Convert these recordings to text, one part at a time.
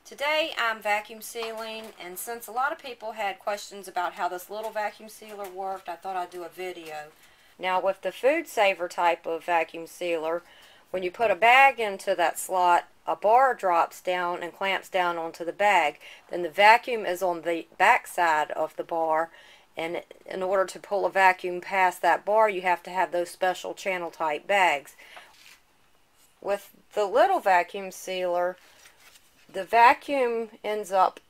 Today I'm vacuum sealing, and since a lot of people had questions about how this little vacuum sealer worked, I thought I'd do a video. Now with the food saver type of vacuum sealer, when you put a bag into that slot, a bar drops down and clamps down onto the bag. Then the vacuum is on the back side of the bar, and in order to pull a vacuum past that bar, you have to have those special channel type bags. With the little vacuum sealer, the vacuum ends up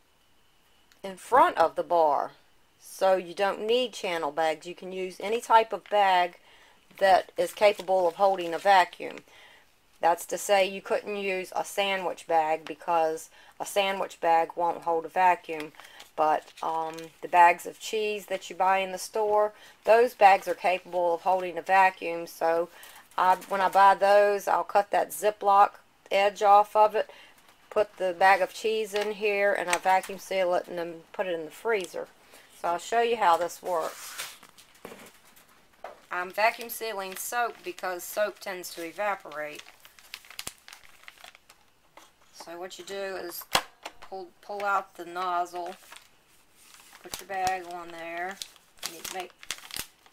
in front of the bar, so you don't need channel bags. You can use any type of bag that is capable of holding a vacuum. That's to say, you couldn't use a sandwich bag because a sandwich bag won't hold a vacuum. But the bags of cheese that you buy in the store, those bags are capable of holding a vacuum. So when I buy those, I'll cut that Ziploc edge off of it, put the bag of cheese in here, and I vacuum seal it and then put it in the freezer. So I'll show you how this works. I'm vacuum sealing soap because soap tends to evaporate. So what you do is pull out the nozzle, put your bag on there, and you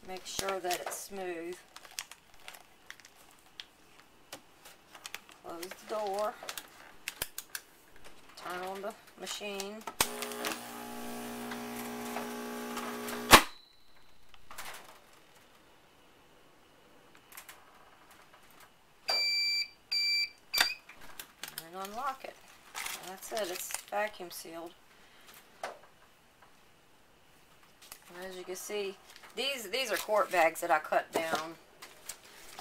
make sure that it's smooth. Close the door. Turn on the machine. And unlock it. And that's it. It's vacuum sealed. And as you can see, these are quart bags that I cut down.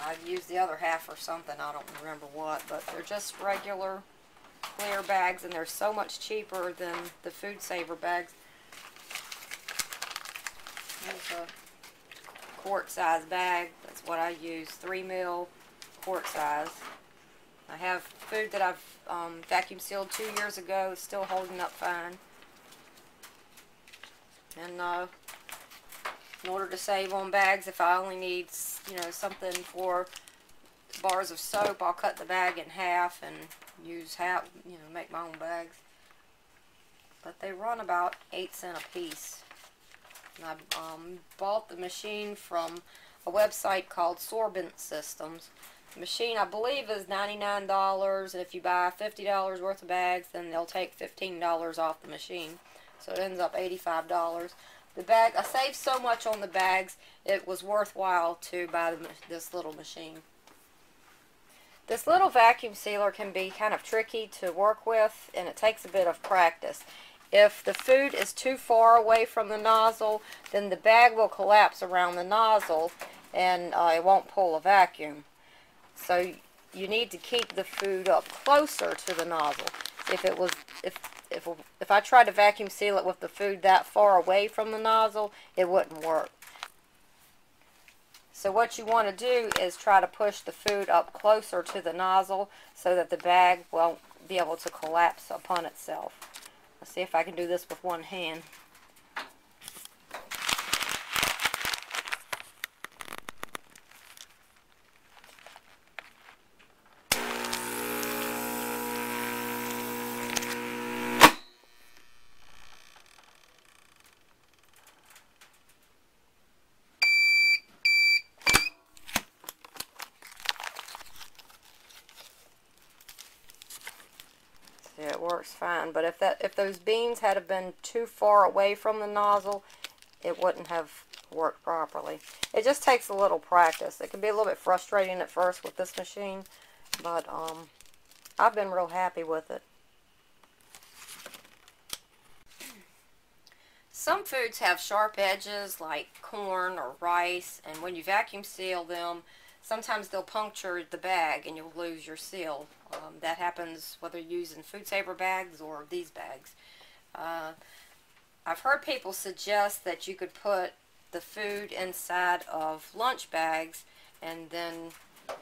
I've used the other half for something, I don't remember what, but they're just regular clear bags, and they're so much cheaper than the food saver bags. Here's a quart size bag. That's what I use, 3 ml quart size. I have food that I've vacuum sealed 2 years ago. It's still holding up fine. And in order to save on bags, if I only need, something for bars of soap, I'll cut the bag in half and use half, make my own bags. But they run about 8 cents a piece. And I bought the machine from a website called Sorbent Systems. The machine, I believe, is $99, and if you buy $50 worth of bags, then they'll take $15 off the machine. So it ends up $85. The bag, I saved so much on the bags, it was worthwhile to buy this little machine. This little vacuum sealer can be kind of tricky to work with, and it takes a bit of practice. If the food is too far away from the nozzle, then the bag will collapse around the nozzle, and it won't pull a vacuum. So you need to keep the food up closer to the nozzle. If I tried to vacuum seal it with the food that far away from the nozzle, it wouldn't work. So what you want to do is try to push the food up closer to the nozzle so that the bag won't be able to collapse upon itself. Let's see if I can do this with one hand. Yeah, it works fine, but if those beans had been too far away from the nozzle, it wouldn't have worked properly. It just takes a little practice. It can be a little bit frustrating at first with this machine, but I've been real happy with it. Some foods have sharp edges, like corn or rice, and when you vacuum seal them, sometimes they'll puncture the bag and you'll lose your seal. That happens whether you're using food saver bags or these bags. I've heard people suggest that you could put the food inside of lunch bags and then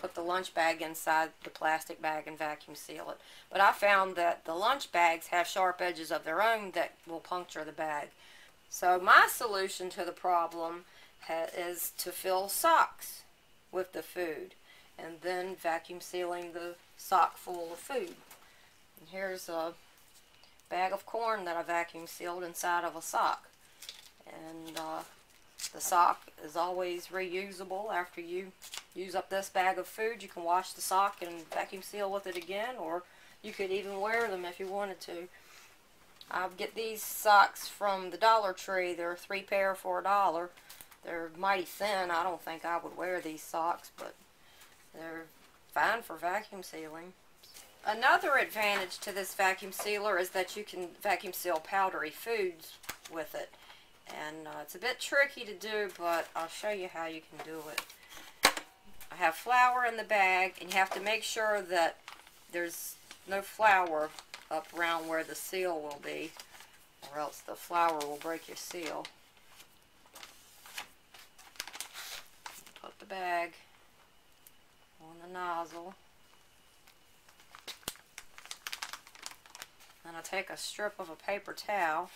put the lunch bag inside the plastic bag and vacuum seal it. But I found that the lunch bags have sharp edges of their own that will puncture the bag. So my solution to the problem is to fill socks with the food and then vacuum sealing the sock full of food. And here's bag of corn that I vacuum sealed inside of a sock. And the sock is always reusable. After you use up this bag of food, you can wash the sock and vacuum seal with it again, or you could even wear them if you wanted to. I get these socks from the Dollar Tree. They're 3 pair for $1. They're mighty thin. I don't think I would wear these socks, but they're fine for vacuum sealing. Another advantage to this vacuum sealer is that you can vacuum seal powdery foods with it. And it's a bit tricky to do, but I'll show you how you can do it. I have flour in the bag, and you have to make sure that there's no flour up around where the seal will be, or else the flour will break your seal. Put the bag on the nozzle. And I take a strip of a paper towel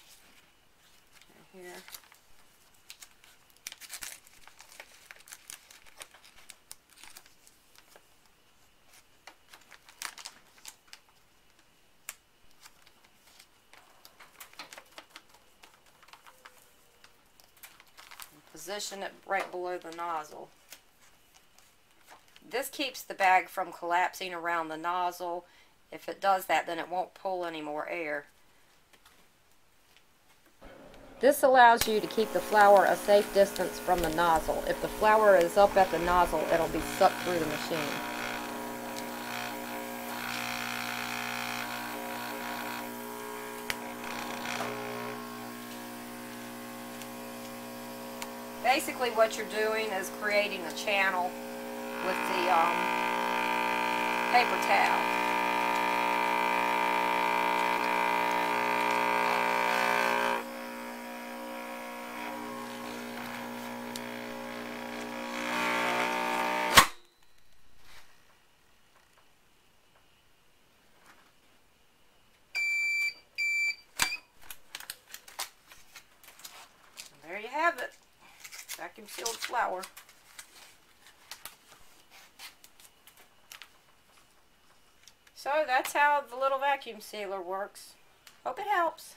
here. Position it right below the nozzle. This keeps the bag from collapsing around the nozzle. If it does that, then it won't pull any more air. This allows you to keep the flour a safe distance from the nozzle. If the flour is up at the nozzle, it'll be sucked through the machine. Basically what you're doing is creating a channel with the paper towel. And there you have it. Vacuum sealed flour. So that's how the little vacuum sealer works. Hope it helps.